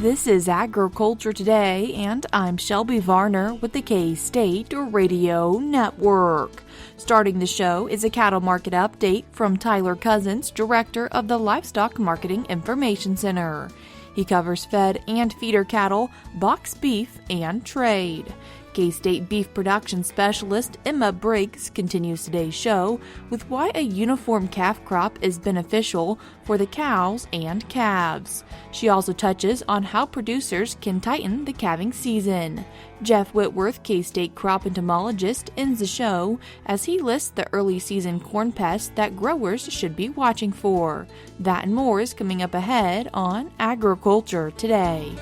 This is Agriculture Today, and I'm Shelby Varner with the K-State Radio Network. Starting the show is a cattle market update from Tyler Cozzens, Director of the Livestock Marketing Information Center. He covers fed and feeder cattle, box beef, and trade. K-State Beef Production Specialist Emma Briggs continues today's show with why a uniform calf crop is beneficial for the cows and calves. She also touches on how producers can tighten the calving season. Jeff Whitworth, K-State crop entomologist, ends the show as he lists the early season corn pests that growers should be watching for. That and more is coming up ahead on Agriculture Today.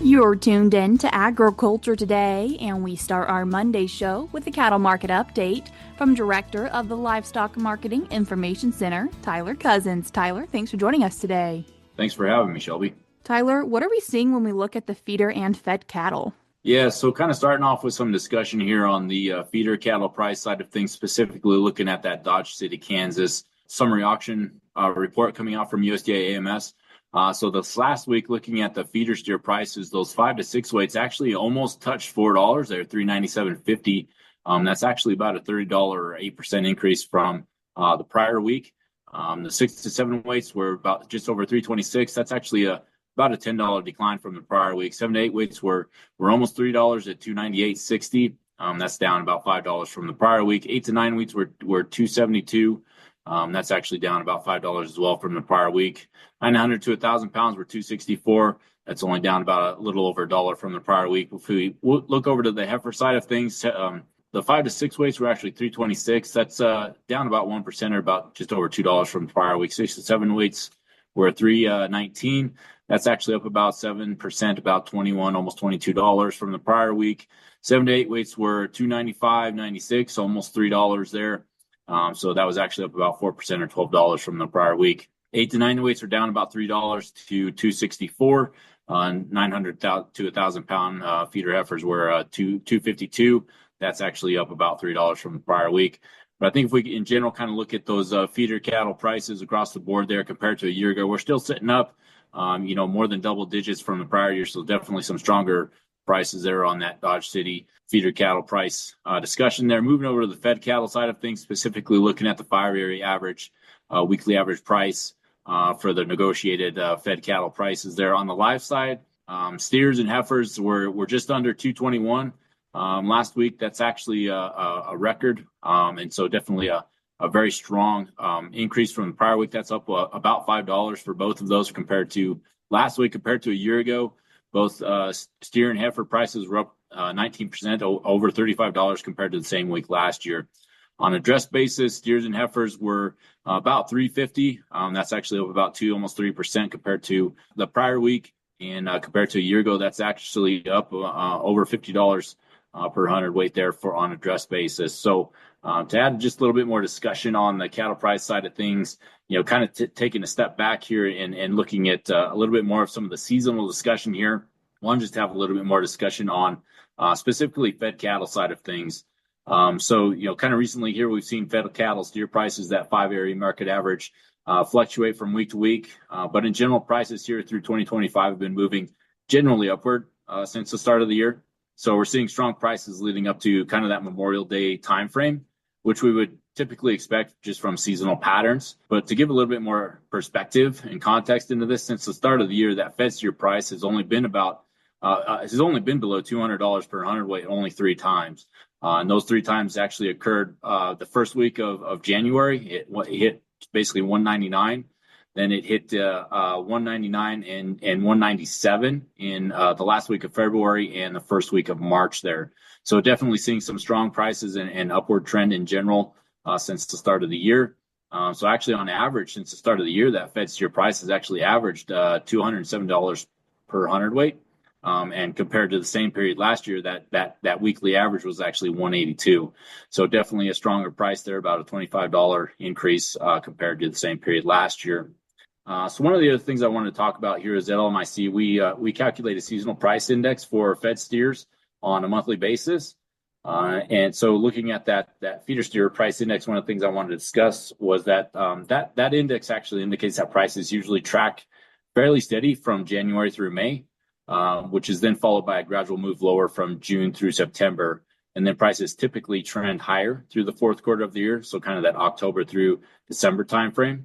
You're tuned in to Agriculture Today, and we start our Monday show with the cattle market update from Director of the Livestock Marketing Information Center, Tyler Cozzens. Tyler, thanks for joining us today. Thanks for having me, Shelby. Tyler, what are we seeing when we look at the feeder and fed cattle? Yeah, so kind of starting off with some discussion here on the feeder cattle price side of things, specifically looking at that Dodge City, Kansas summary auction report coming out from USDA AMS. So this last week, looking at the feeder steer prices, those 5 to 6 weights actually almost touched $4. They're $397.50. That's actually about a $30 or 8% increase from the prior week. The 6 to 7 weights were about just over $326. That's actually about a $10 decline from the prior week. 7 to 8 weights were almost $3 at $298.60. That's down about $5 from the prior week. 8 to 9 weights were $272. That's actually down about $5 as well from the prior week. 900 to 1,000 pounds were $264. That's only down about a little over $1 from the prior week. If we look over to the heifer side of things, the 5 to 6 weights were actually $326. That's down about 1% or about just over $2 from the prior week. 6 to 7 weights were $319. That's actually up about 7%, about $21, almost $22 from the prior week. 7 to 8 weights were $295.96, almost $3 there. So that was actually up about 4% or $12 from the prior week. 8 to 9 weights are down about $3 to $264. 900 to 1,000 pound feeder heifers were $252. That's actually up about $3 from the prior week. But I think if we, in general, kind of look at those feeder cattle prices across the board there compared to a year ago, we're still sitting up, more than double digits from the prior year. So definitely some stronger prices there on that Dodge City feeder cattle price discussion there. Moving over to the fed cattle side of things, specifically looking at the 5-area average, weekly average price for the negotiated fed cattle prices there. On the live side, steers and heifers were just under 221 last week. That's actually a record, and so definitely a very strong increase from the prior week. That's up about $5 for both of those compared to last week, compared to a year ago. Both steer and heifer prices were up 19%, over $35 compared to the same week last year. On a dress basis, steers and heifers were about $350. That's actually up about almost 3% compared to the prior week, and compared to a year ago, that's actually up over $50 per hundredweight there on a dress basis. So to add just a little bit more discussion on the cattle price side of things, kind of taking a step back here and looking at a little bit more of some of the seasonal discussion here. One, just have a little bit more discussion on specifically fed cattle side of things. So, kind of recently here, we've seen fed cattle steer prices, that 5-area market average, fluctuate from week to week. But in general, prices here through 2025 have been moving generally upward since the start of the year. So we're seeing strong prices leading up to kind of that Memorial Day timeframe, which we would typically expect just from seasonal patterns. But to give a little bit more perspective and context into this, since the start of the year, that fed steer price has only been below $200 per hundredweight only 3 times. And those 3 times actually occurred the first week of January. It hit basically $199. Then it hit $199 and $197 in the last week of February and the first week of March there. So definitely seeing some strong prices and upward trend in general since the start of the year. So actually, on average, since the start of the year, that fed steer price has actually averaged $207 per hundredweight. And compared to the same period last year, that weekly average was actually $182. So definitely a stronger price there, about a $25 increase compared to the same period last year. So one of the other things I wanted to talk about here is at LMIC, we calculate a seasonal price index for fed steers on a monthly basis. And so looking at that feeder steer price index, one of the things I wanted to discuss was that that index actually indicates that prices usually track fairly steady from January through May, which is then followed by a gradual move lower from June through September. And then prices typically trend higher through the fourth quarter of the year, so kind of that October through December timeframe.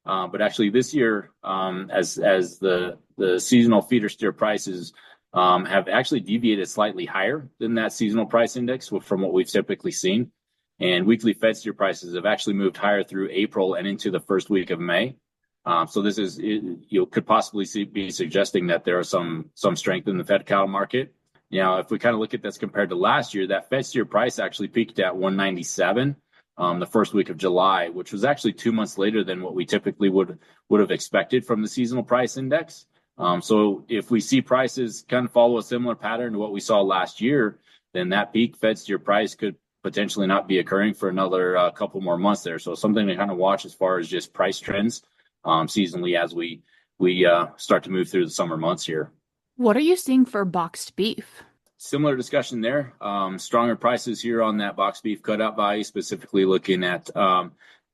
But actually this year, as the seasonal feeder steer prices have actually deviated slightly higher than that seasonal price index from what we've typically seen. And weekly fed steer prices have actually moved higher through April and into the first week of May. So this is, could possibly be suggesting that there are some strength in the fed cattle market. If we kind of look at this compared to last year, that fed steer price actually peaked at 197 the first week of July, which was actually 2 months later than what we typically would have expected from the seasonal price index. So if we see prices kind of follow a similar pattern to what we saw last year, then that peak fed steer price could potentially not be occurring for another couple more months there. So something to kind of watch as far as just price trends seasonally as we start to move through the summer months here. What are you seeing for boxed beef? Similar discussion there. Stronger prices here on that boxed beef cutout value, specifically looking at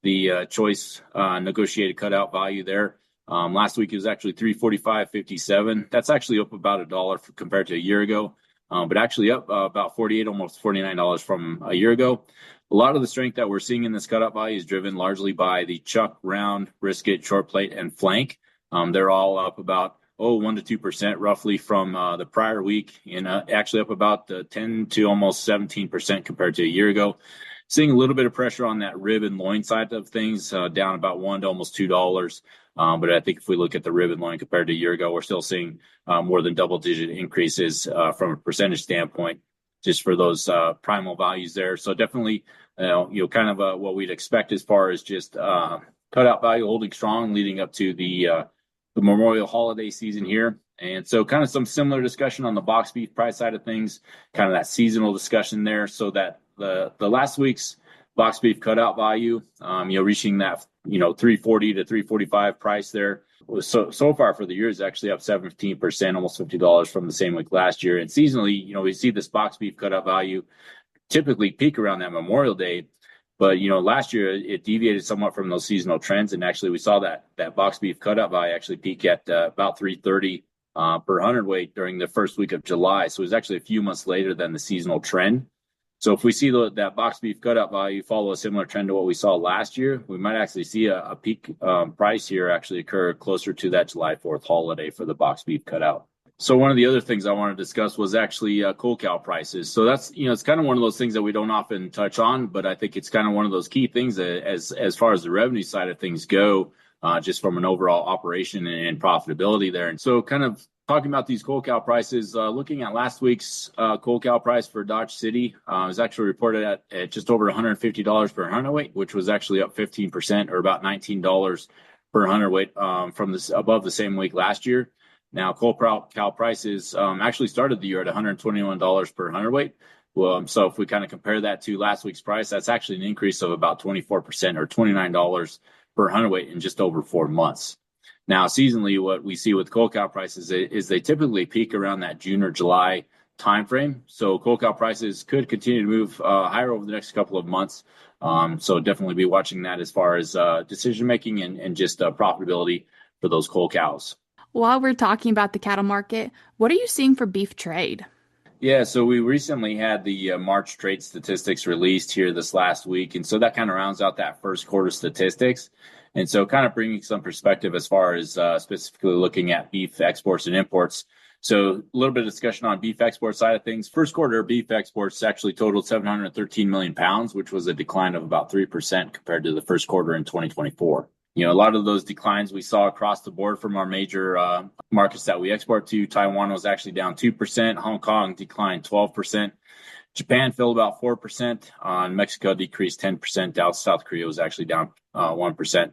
the choice negotiated cutout value there. Last week it was actually $345.57. That's actually up about $1 compared to a year ago, but actually up about $48, almost $49 from a year ago. A lot of the strength that we're seeing in this cutout value is driven largely by the chuck, round, brisket, short plate, and flank. They're all up about 1 to 2% roughly from the prior week, and actually up about 10 to almost 17% compared to a year ago. Seeing a little bit of pressure on that rib and loin side of things, down about $1 to almost $2. But I think if we look at the rib and loin compared to a year ago, we're still seeing more than double-digit increases from a percentage standpoint, just for those primal values there. So definitely, kind of what we'd expect as far as just cutout value holding strong leading up to the Memorial holiday season here. And so kind of some similar discussion on the box beef price side of things, kind of that seasonal discussion there, so that the last week's box beef cutout value, reaching that, 340 to 345 price there was so far for the year is actually up 17%, almost $50 from the same week last year. And seasonally, we see this box beef cutout value typically peak around that Memorial Day. But, last year it deviated somewhat from those seasonal trends. And actually we saw that box beef cutout value actually peak at about 330 per hundredweight during the first week of July. So it was actually a few months later than the seasonal trend. So if we see that box beef cutout value follow a similar trend to what we saw last year, we might actually see a peak price here actually occur closer to that July 4th holiday for the box beef cutout. So one of the other things I want to discuss was actually cold cow prices. So that's, it's kind of one of those things that we don't often touch on, but I think it's kind of one of those key things as far as the revenue side of things go, just from an overall operation and profitability there. And so kind of talking about these cold cow prices, looking at last week's cold cow price for Dodge City, was actually reported at just over $150 per hundredweight, which was actually up 15% or about $19 per hundredweight from above the same week last year. Now, cold cow prices actually started the year at $121 per hundredweight. So if we kind of compare that to last week's price, that's actually an increase of about 24% or $29 per hundredweight in just over 4 months. Now, seasonally, what we see with cold cow prices is they typically peak around that June or July timeframe. So cold cow prices could continue to move higher over the next couple of months. So definitely be watching that as far as decision making and just profitability for those cold cows. While we're talking about the cattle market, what are you seeing for beef trade? Yeah, so we recently had the March trade statistics released here this last week. And so that kind of rounds out that first quarter statistics. And so kind of bringing some perspective as far as specifically looking at beef exports and imports. So a little bit of discussion on beef export side of things. First quarter beef exports actually totaled 713 million pounds, which was a decline of about 3% compared to the first quarter in 2024. A lot of those declines we saw across the board from our major markets that we export to. Taiwan was actually down 2%. Hong Kong declined 12%. Japan fell about 4%. Mexico decreased 10%. South Korea was actually down 1%.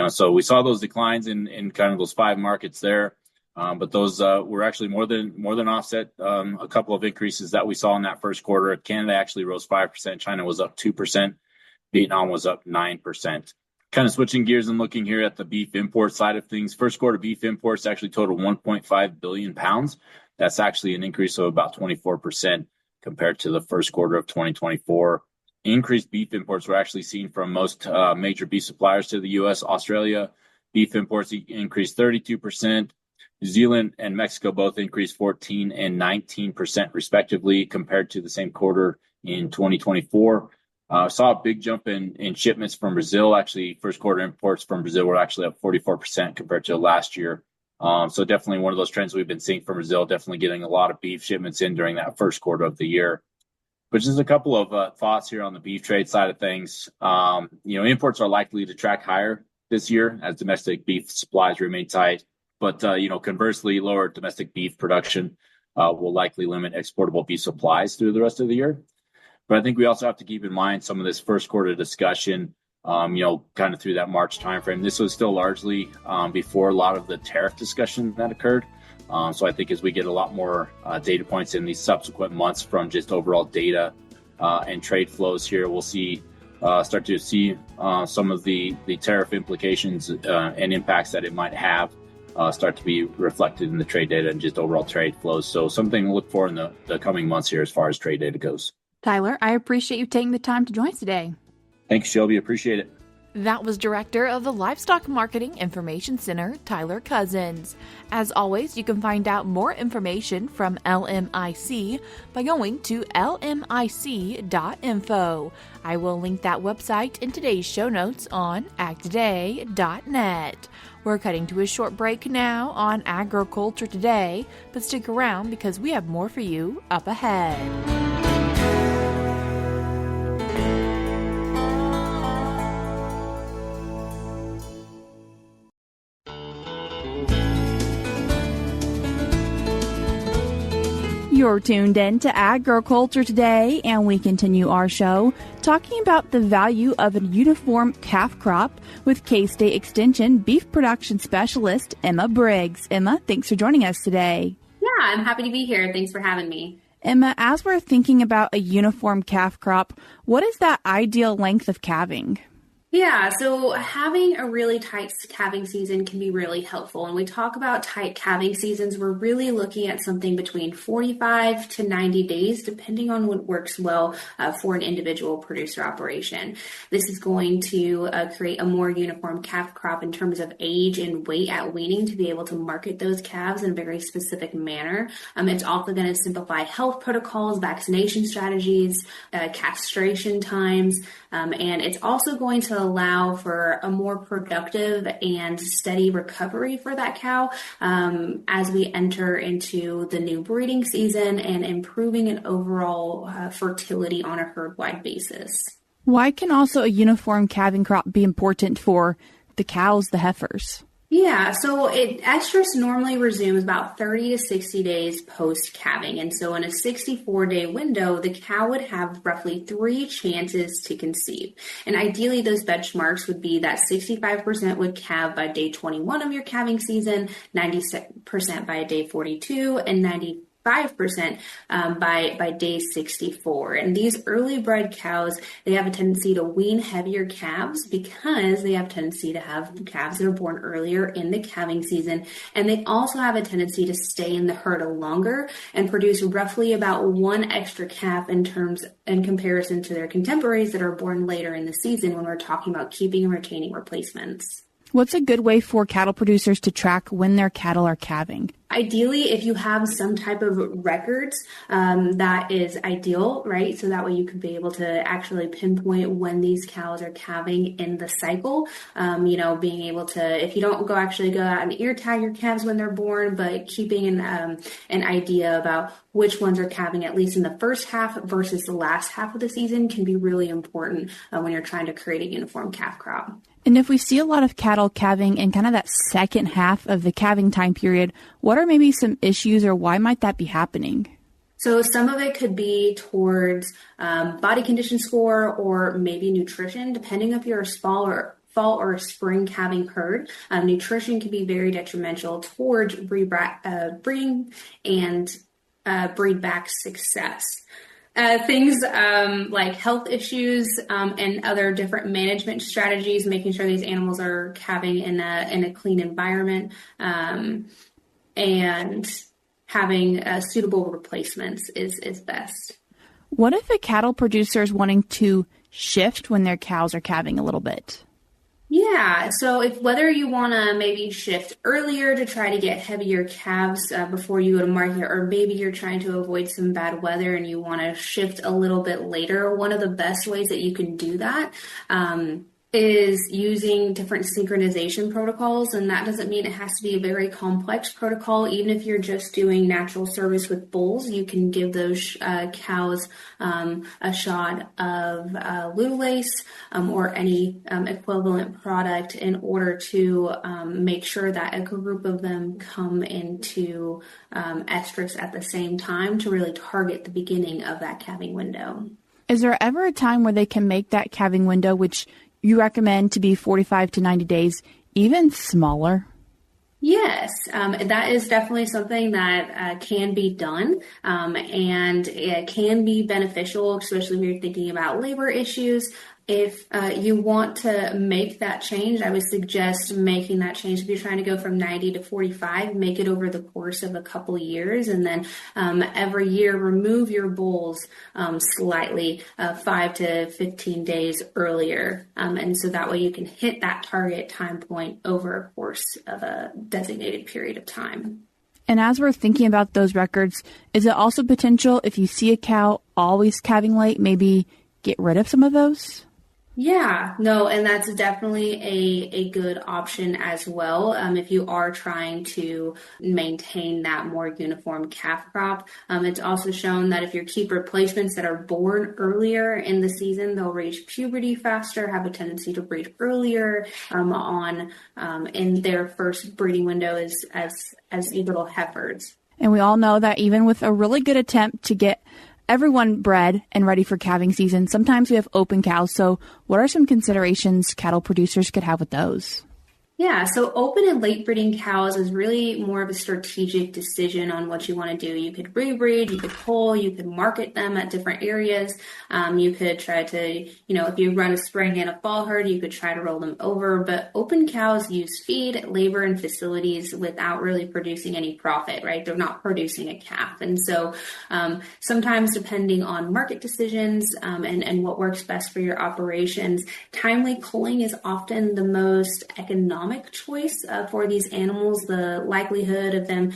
So we saw those declines in kind of those 5 markets there. But those were actually more than offset a couple of increases that we saw in that first quarter. Canada actually rose 5%. China was up 2%. Vietnam was up 9%. Kind of switching gears and looking here at the beef import side of things. First quarter beef imports actually totaled 1.5 billion pounds. That's actually an increase of about 24% compared to the first quarter of 2024. Increased beef imports were actually seen from most major beef suppliers to the U.S. Australia, beef imports increased 32%. New Zealand and Mexico both increased 14 and 19% respectively compared to the same quarter in 2024. Saw a big jump in shipments from Brazil. Actually, first quarter imports from Brazil were actually up 44% compared to last year. So definitely one of those trends we've been seeing from Brazil, definitely getting a lot of beef shipments in during that first quarter of the year. But just a couple of thoughts here on the beef trade side of things. Imports are likely to track higher this year as domestic beef supplies remain tight. But, conversely, lower domestic beef production will likely limit exportable beef supplies through the rest of the year. But I think we also have to keep in mind some of this first quarter discussion, kind of through that March timeframe. This was still largely before a lot of the tariff discussion that occurred. So I think as we get a lot more data points in these subsequent months from just overall data and trade flows here, we'll start to see some of the tariff implications and impacts that it might have start to be reflected in the trade data and just overall trade flows. So something to look for in the coming months here as far as trade data goes. Tyler, I appreciate you taking the time to join us today. Thanks, Shelby. Appreciate it. That was Director of the Livestock Marketing Information Center, Tyler Cozzens. As always, you can find out more information from LMIC by going to LMIC.info. I will link that website in today's show notes on agtoday.net. We're cutting to a short break now on Agriculture Today, but stick around because we have more for you up ahead. You're tuned in to Agriculture Today, and we continue our show talking about the value of a uniform calf crop with K-State Extension Beef Production Specialist, Emma Briggs. Emma, thanks for joining us today. Yeah, I'm happy to be here. Thanks for having me. Emma, as we're thinking about a uniform calf crop, what is that ideal length of calving? Yeah, so having a really tight calving season can be really helpful. And we talk about tight calving seasons, we're really looking at something between 45 to 90 days, depending on what works well for an individual producer operation. This is going to create a more uniform calf crop in terms of age and weight at weaning to be able to market those calves in a very specific manner. It's also going to simplify health protocols, vaccination strategies, castration times, and it's also going to allow for a more productive and steady recovery for that cow as we enter into the new breeding season and improving an overall fertility on a herd-wide basis. Why can also a uniform calving crop be important for the cows, the heifers? Yeah, so estrus normally resumes about 30 to 60 days post-calving. And so in a 64-day window, the cow would have roughly 3 chances to conceive. And ideally, those benchmarks would be that 65% would calve by day 21 of your calving season, 90% by day 42, and 95% by day 64. And these early bred cows, they have a tendency to wean heavier calves because they have a tendency to have calves that are born earlier in the calving season. And they also have a tendency to stay in the herd longer and produce roughly about 1 extra calf in comparison to their contemporaries that are born later in the season when we're talking about keeping and retaining replacements. What's a good way for cattle producers to track when their cattle are calving? Ideally, if you have some type of records, that is ideal, right? So that way you could be able to actually pinpoint when these cows are calving in the cycle. Being able to, if you don't go out and ear tag your calves when they're born, but keeping an idea about which ones are calving at least in the first half versus the last half of the season can be really important when you're trying to create a uniform calf crop. And if we see a lot of cattle calving in kind of that second half of the calving time period, what are maybe some issues or why might that be happening? So some of it could be towards body condition score or maybe nutrition, depending if you're a fall or spring calving herd. Nutrition can be very detrimental towards breeding and breed back success. Things like health issues and other different management strategies, making sure these animals are calving in a clean environment, and having suitable replacements is best. What if a cattle producer is wanting to shift when their cows are calving a little bit? Yeah, so whether you want to maybe shift earlier to try to get heavier calves before you go to market, or maybe you're trying to avoid some bad weather and you want to shift a little bit later, one of the best ways that you can do that is using different synchronization protocols. And that doesn't mean it has to be a very complex protocol. Even if you're just doing natural service with bulls, you can give those cows a shot of Lutulase or any equivalent product in order to make sure that a group of them come into estrus at the same time to really target the beginning of that calving window. Is there ever a time where they can make that calving window, which you recommend to be 45 to 90 days, even smaller? Yes, that is definitely something that can be done, and it can be beneficial, especially when you're thinking about labor issues. If you want to make that change, I would suggest making that change. If you're trying to go from 90 to 45, make it over the course of a couple years, and then every year remove your bulls slightly 5 to 15 days earlier. And so that way you can hit that target time point over a course of a designated period of time. And as we're thinking about those records, is it also potential if you see a cow always calving late, maybe get rid of some of those? Yeah, no, and that's definitely a good option as well. If you are trying to maintain that more uniform calf crop, it's also shown that if you keep replacements that are born earlier in the season, they'll reach puberty faster, have a tendency to breed earlier in their first breeding window as little heifers. And we all know that even with a really good attempt to get everyone bred and ready for calving season, sometimes we have open cows. So what are some considerations cattle producers could have with those? Yeah, so open and late breeding cows is really more of a strategic decision on what you want to do. You could rebreed, you could cull, you could market them at different areas. You could try to, if you run a spring and a fall herd, you could try to roll them over. But open cows use feed, labor, and facilities without really producing any profit, right? They're not producing a calf. And so sometimes depending on market decisions and what works best for your operations, timely culling is often the most economic choice for these animals. The likelihood of them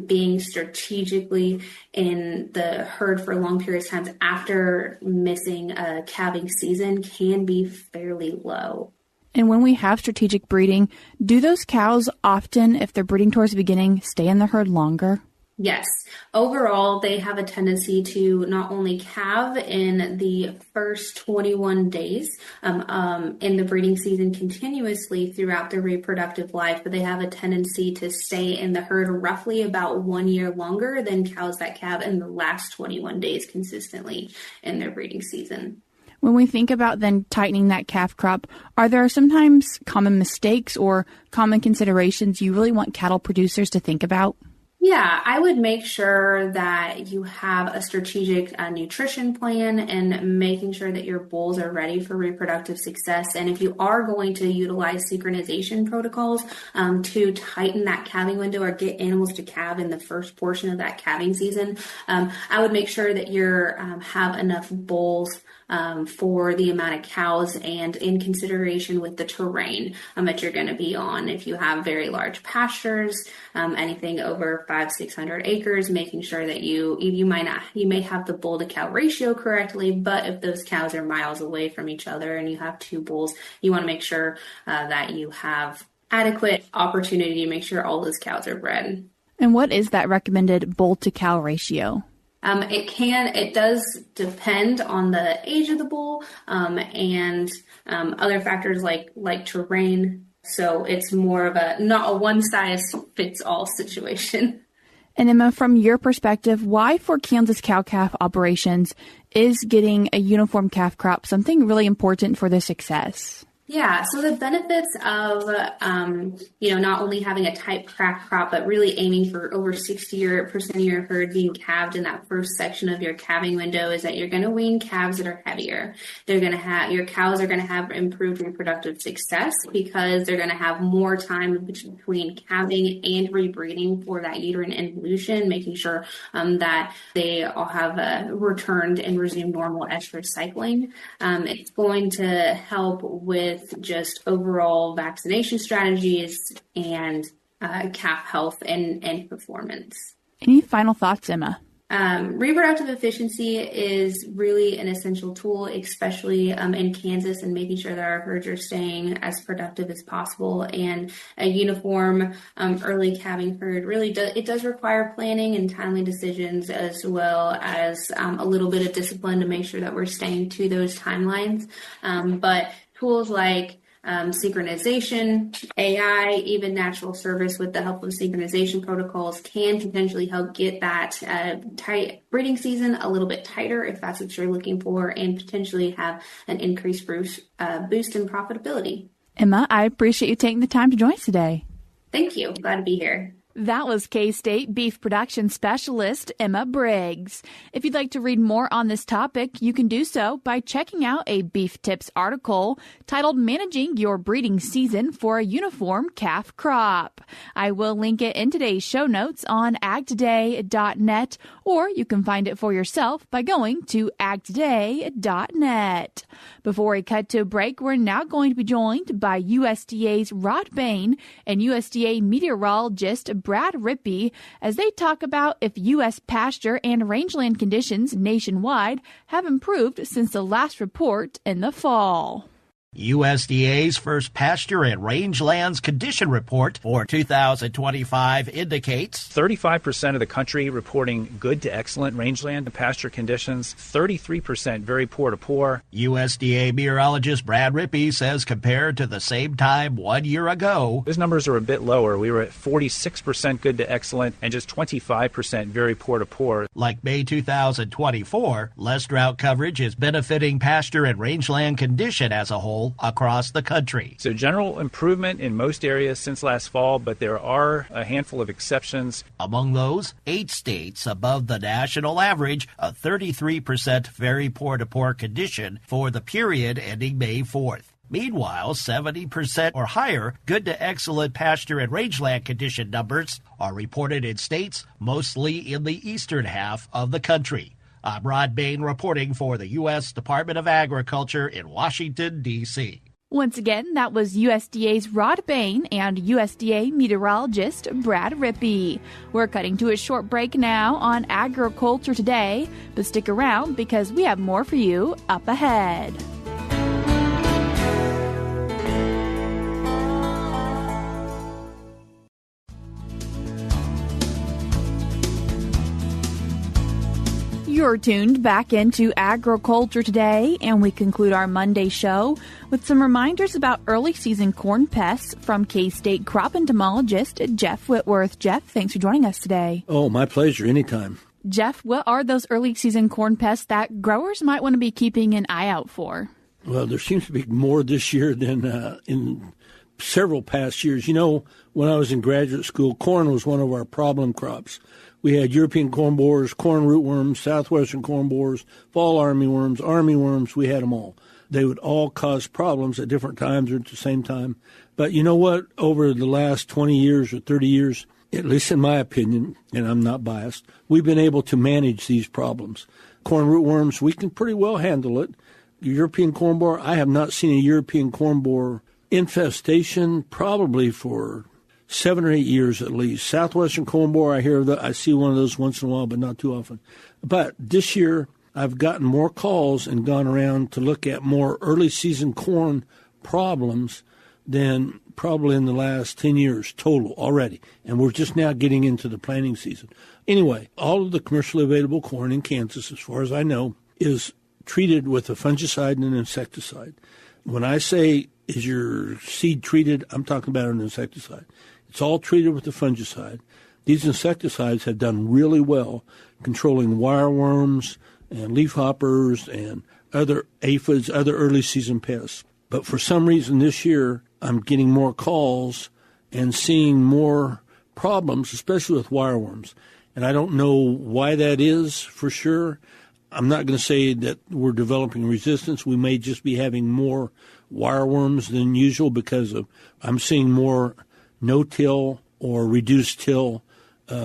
being strategically in the herd for long periods of time after missing a calving season can be fairly low. And when we have strategic breeding, do those cows often, if they're breeding towards the beginning, stay in the herd longer? Yes. Overall, they have a tendency to not only calve in the first 21 days in the breeding season continuously throughout their reproductive life, but they have a tendency to stay in the herd roughly about 1 year longer than cows that calve in the last 21 days consistently in their breeding season. When we think about then tightening that calf crop, are there sometimes common mistakes or common considerations you really want cattle producers to think about? Yeah, I would make sure that you have a strategic nutrition plan and making sure that your bulls are ready for reproductive success. And if you are going to utilize synchronization protocols to tighten that calving window or get animals to calve in the first portion of that calving season, I would make sure that you have enough bulls for the amount of cows and in consideration with the terrain that you're going to be on. If you have very large pastures, anything over 500-600 acres, making sure that you may have the bull to cow ratio correctly, but if those cows are miles away from each other and you have two bulls, you want to make sure that you have adequate opportunity to make sure all those cows are bred. And what is that recommended bull to cow ratio? It does depend on the age of the bull, and other factors like terrain. So it's more of not a one size fits all situation. And Emma, from your perspective, why for Kansas cow-calf operations is getting a uniform calf crop something really important for their success? Yeah, so the benefits of, not only having a tight crop, but really aiming for over 60% of your herd being calved in that first section of your calving window is that you're going to wean calves that are heavier. Your cows are going to have improved reproductive success because they're going to have more time between calving and rebreeding for that uterine involution, making sure that they all have returned and resumed normal estrous cycling. It's going to help with just overall vaccination strategies and calf health and performance. Any final thoughts, Emma? Reproductive efficiency is really an essential tool, especially in Kansas, and making sure that our herds are staying as productive as possible. And a uniform early calving herd really does require planning and timely decisions, as well as a little bit of discipline to make sure that we're staying to those timelines. But tools like synchronization, AI, even natural service with the help of synchronization protocols can potentially help get that tight breeding season a little bit tighter if that's what you're looking for, and potentially have an increased boost in profitability. Emma, I appreciate you taking the time to join us today. Thank you. Glad to be here. That was K-State Beef Production Specialist Emma Briggs. If you'd like to read more on this topic, you can do so by checking out a Beef Tips article titled Managing Your Breeding Season for a Uniform Calf Crop. I will link it in today's show notes on agtoday.net, or you can find it for yourself by going to agtoday.net. Before we cut to a break, we're now going to be joined by USDA's Rod Bain and USDA meteorologist Brad Rippey as they talk about if U.S. pasture and rangeland conditions nationwide have improved since the last report in the fall. USDA's first pasture and rangelands condition report for 2025 indicates 35% of the country reporting good to excellent rangeland and pasture conditions, 33% very poor to poor. USDA meteorologist Brad Rippey says compared to the same time 1 year ago, those numbers are a bit lower. We were at 46% good to excellent and just 25% very poor to poor. Like May 2024, less drought coverage is benefiting pasture and rangeland condition as a whole across the country. So general improvement in most areas since last fall, but there are a handful of exceptions. Among those, 8 states above the national average, a 33% very poor to poor condition for the period ending May 4th. Meanwhile, 70% or higher good to excellent pasture and rangeland condition numbers are reported in states mostly in the eastern half of the country. I'm Rod Bain reporting for the U.S. Department of Agriculture in Washington, D.C. Once again, that was USDA's Rod Bain and USDA meteorologist Brad Rippey. We're cutting to a short break now on Agriculture Today, but stick around because we have more for you up ahead. You're tuned back into Agriculture Today, and we conclude our Monday show with some reminders about early season corn pests from K-State crop entomologist Jeff Whitworth. Jeff, thanks for joining us today. Oh, my pleasure. Anytime. Jeff, what are those early season corn pests that growers might want to be keeping an eye out for? Well, there seems to be more this year than in several past years. You know, when I was in graduate school, corn was one of our problem crops. We had European corn borers, corn rootworms, southwestern corn borers, fall armyworms. We had them all. They would all cause problems at different times or at the same time. But you know what? Over the last 20 years or 30 years, at least in my opinion, and I'm not biased, we've been able to manage these problems. Corn rootworms, we can pretty well handle it. European corn borer, I have not seen a European corn borer infestation probably for 7 or 8 years at least. Southwestern corn borer, I see one of those once in a while, but not too often. But this year, I've gotten more calls and gone around to look at more early season corn problems than probably in the last 10 years total already. And we're just now getting into the planting season. Anyway, all of the commercially available corn in Kansas, as far as I know, is treated with a fungicide and an insecticide. When I say, is your seed treated, I'm talking about an insecticide. It's all treated with a fungicide. These insecticides have done really well controlling wireworms and leafhoppers and other aphids, other early season pests. But for some reason this year, I'm getting more calls and seeing more problems, especially with wireworms. And I don't know why that is for sure. I'm not going to say that we're developing resistance. We may just be having more wireworms than usual because I'm seeing more no-till or reduced-till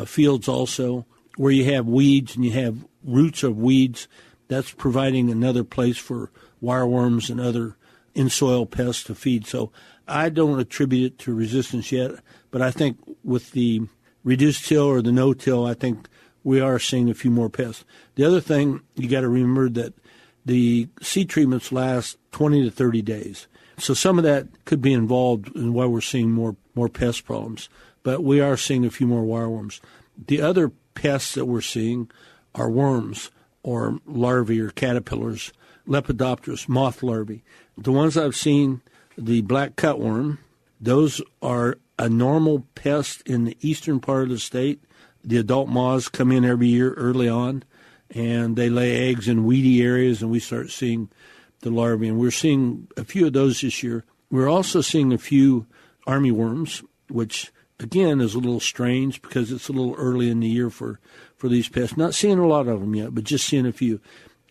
fields also, where you have weeds and you have roots of weeds. That's providing another place for wireworms and other in-soil pests to feed. So I don't attribute it to resistance yet, but I think with the reduced-till or the no-till, I think we are seeing a few more pests. The other thing, you got to remember that the seed treatments last 20 to 30 days. So some of that could be involved in why we're seeing more pest problems. But we are seeing a few more wireworms. The other pests that we're seeing are worms or larvae or caterpillars, Lepidopterus, moth larvae. The ones I've seen, the black cutworm, those are a normal pest in the eastern part of the state. The adult moths come in every year early on, and they lay eggs in weedy areas, and we start seeing the larvae. And we're seeing a few of those this year. We're also seeing a few armyworms, which, again, is a little strange because it's a little early in the year for these pests. Not seeing a lot of them yet, but just seeing a few.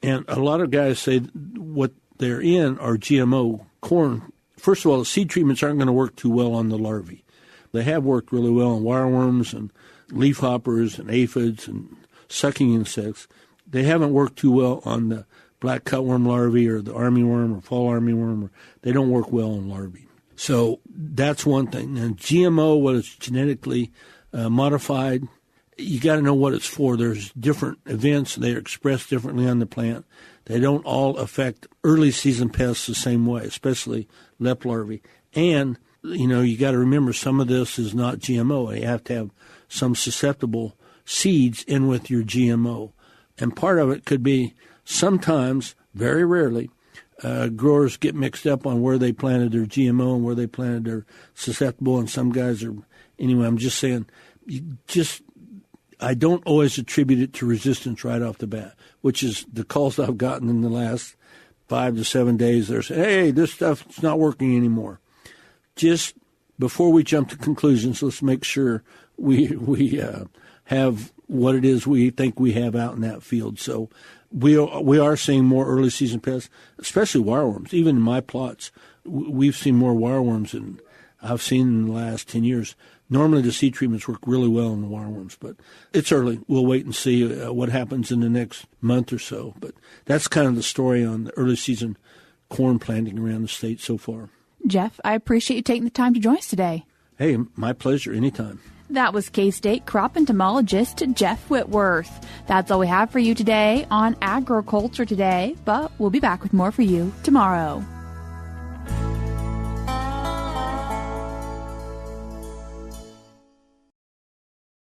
And a lot of guys say what they're in are GMO corn. First of all, the seed treatments aren't going to work too well on the larvae. They have worked really well on wireworms and leafhoppers and aphids and sucking insects. They haven't worked too well on the black cutworm larvae or the armyworm or fall armyworm. They don't work well on larvae. So that's one thing. And GMO, what is genetically modified, you got to know what it's for. There's different events. They're expressed differently on the plant. They don't all affect early season pests the same way, especially lep larvae. And, you got to remember some of this is not GMO. You have to have some susceptible seeds in with your GMO. And part of it could be sometimes, very rarely, growers get mixed up on where they planted their GMO and where they planted their susceptible, and some guys are, anyway, I'm just saying, I don't always attribute it to resistance right off the bat, which is the calls I've gotten in the last 5 to 7 days. They're saying, hey, this stuff's not working anymore. Just before we jump to conclusions, let's make sure we have what it is we think we have out in that field. So we are seeing more early season pests, especially wireworms. Even in my plots, we've seen more wireworms than I've seen in the last 10 years. Normally the seed treatments work really well on the wireworms, but it's early. We'll wait and see what happens in the next month or so. But that's kind of the story on the early season corn planting around the state so far. Jeff, I appreciate you taking the time to join us today. Hey, my pleasure. Anytime. That was K-State crop entomologist Jeff Whitworth. That's all we have for you today on Agriculture Today, but we'll be back with more for you tomorrow.